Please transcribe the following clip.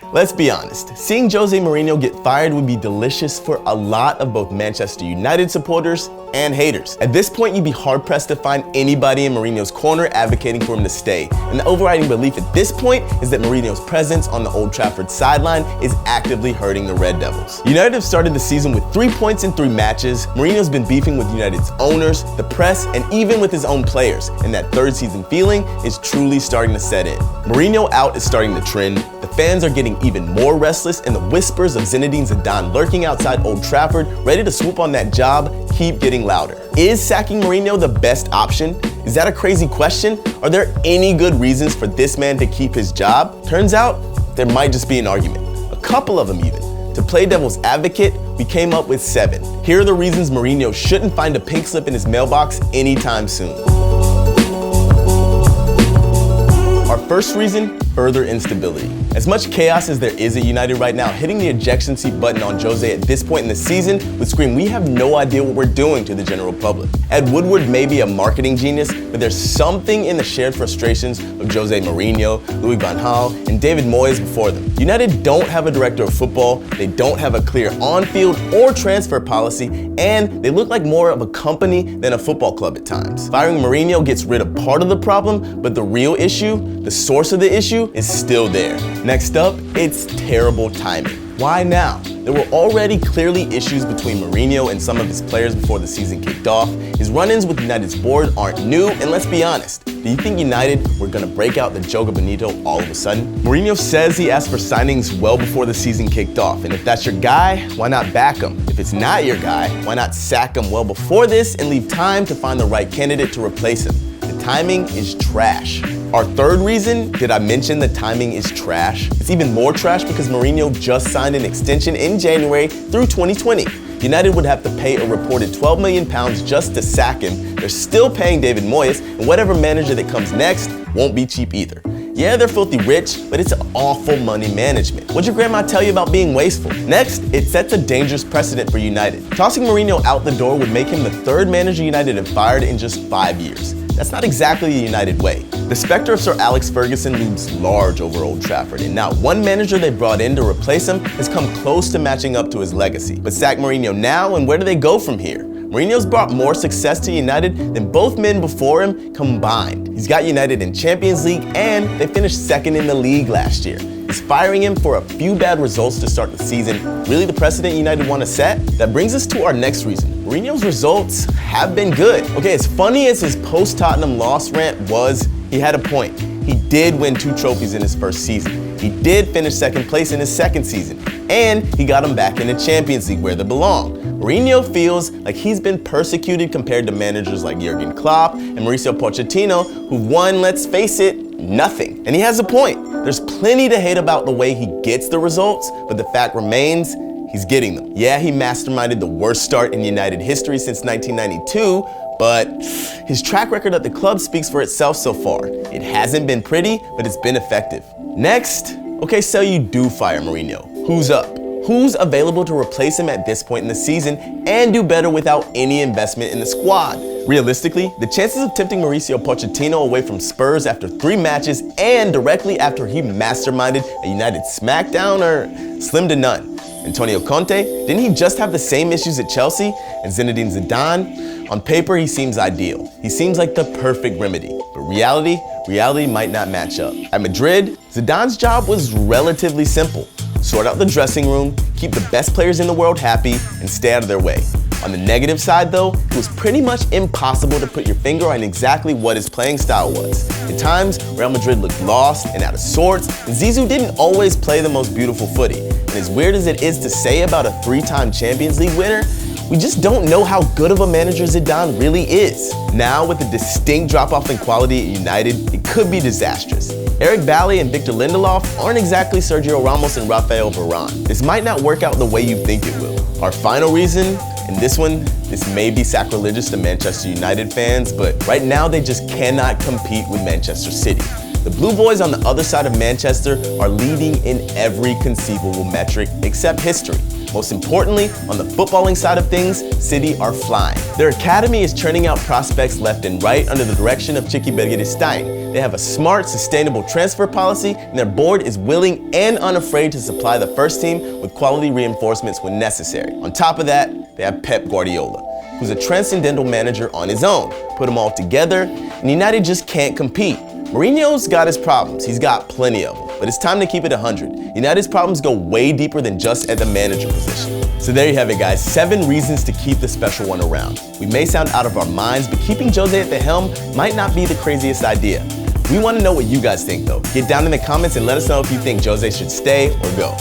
Let's be honest, seeing Jose Mourinho get fired would be delicious for a lot of both Manchester United supporters and haters. At this point, you'd be hard-pressed to find anybody in Mourinho's corner advocating for him to stay. And the overriding belief at this point is that Mourinho's presence on the Old Trafford sideline is actively hurting the Red Devils. United have started the season with 3 points in 3 matches. Mourinho's been beefing with United's owners, the press, and even with his own players. And that third season feeling is truly starting to set in. Mourinho out is starting the trend. The fans are getting even more restless, and the whispers of Zinedine Zidane lurking outside Old Trafford, ready to swoop on that job, keep getting louder. Is sacking Mourinho the best option? Is that a crazy question? Are there any good reasons for this man to keep his job? Turns out, there might just be an argument. A couple of them even. To play devil's advocate, we came up with 7. Here are the reasons Mourinho shouldn't find a pink slip in his mailbox anytime soon. Our first reason, further instability. As much chaos as there is at United right now, hitting the ejection seat button on Jose at this point in the season would scream we have no idea what we're doing to the general public. Ed Woodward may be a marketing genius, but there's something in the shared frustrations of Jose Mourinho, Louis van Gaal, and David Moyes before them. United don't have a director of football, they don't have a clear on-field or transfer policy, and they look like more of a company than a football club at times. Firing Mourinho gets rid of part of the problem, but the real issue, the source of the issue, is still there. Next up, it's terrible timing. Why now? There were already clearly issues between Mourinho and some of his players before the season kicked off. His run-ins with United's board aren't new, and let's be honest, do you think United were gonna break out the Joga Bonito all of a sudden? Mourinho says he asked for signings well before the season kicked off, and if that's your guy, why not back him? If it's not your guy, why not sack him well before this and leave time to find the right candidate to replace him? The timing is trash. Our third reason, did I mention the timing is trash? It's even more trash because Mourinho just signed an extension in January through 2020. United would have to pay a reported £12 million just to sack him. They're still paying David Moyes, and whatever manager that comes next won't be cheap either. Yeah, they're filthy rich, but it's awful money management. What'd your grandma tell you about being wasteful? Next, it sets a dangerous precedent for United. Tossing Mourinho out the door would make him the 3rd manager United have fired in just 5 years. That's not exactly the United way. The specter of Sir Alex Ferguson looms large over Old Trafford, and not one manager they brought in to replace him has come close to matching up to his legacy. But sack Mourinho now, and where do they go from here? Mourinho's brought more success to United than both men before him combined. He's got United in Champions League, and they finished 2nd in the league last year. Is firing him for a few bad results to start the season really the precedent United want to set? That brings us to our next reason. Mourinho's results have been good. Okay, as funny as his post-Tottenham loss rant was, he had a point. He did win 2 trophies in his first season. He did finish 2nd place in his 2nd season. And he got them back in the Champions League where they belong. Mourinho feels like he's been persecuted compared to managers like Jurgen Klopp and Mauricio Pochettino, who won, let's face it, nothing. And he has a point. There's plenty to hate about the way he gets the results, but the fact remains, he's getting them. Yeah, he masterminded the worst start in United history since 1992, but his track record at the club speaks for itself so far. It hasn't been pretty, but it's been effective. Next, okay, so you do fire Mourinho. Who's up? Who's available to replace him at this point in the season and do better without any investment in the squad? Realistically, the chances of tempting Mauricio Pochettino away from Spurs after 3 matches and directly after he masterminded a United smackdown are slim to none. Antonio Conte, didn't he just have the same issues at Chelsea? And Zinedine Zidane? On paper, he seems ideal. He seems like the perfect remedy. But reality might not match up. At Madrid, Zidane's job was relatively simple. Sort out the dressing room, keep the best players in the world happy, and stay out of their way. On the negative side though, it was pretty much impossible to put your finger on exactly what his playing style was. At times, Real Madrid looked lost and out of sorts, and Zizou didn't always play the most beautiful footy. And as weird as it is to say about a 3-time Champions League winner, we just don't know how good of a manager Zidane really is. Now, with a distinct drop-off in quality at United, it could be disastrous. Eric Bailly and Victor Lindelof aren't exactly Sergio Ramos and Rafael Varane. This might not work out the way you think it will. Our final reason, and this may be sacrilegious to Manchester United fans, but right now they just cannot compete with Manchester City. The Blue Boys on the other side of Manchester are leading in every conceivable metric except history. Most importantly, on the footballing side of things, City are flying. Their academy is churning out prospects left and right under the direction of Chiqui Begiristain. They have a smart, sustainable transfer policy, and their board is willing and unafraid to supply the first team with quality reinforcements when necessary. On top of that, they have Pep Guardiola, who's a transcendental manager on his own. Put them all together, and United just can't compete. Mourinho's got his problems, he's got plenty of them, but it's time to keep it 100. United's problems go way deeper than just at the manager position. So there you have it, guys, 7 reasons to keep the special one around. We may sound out of our minds, but keeping Jose at the helm might not be the craziest idea. We want to know what you guys think though. Get down in the comments and let us know if you think Jose should stay or go.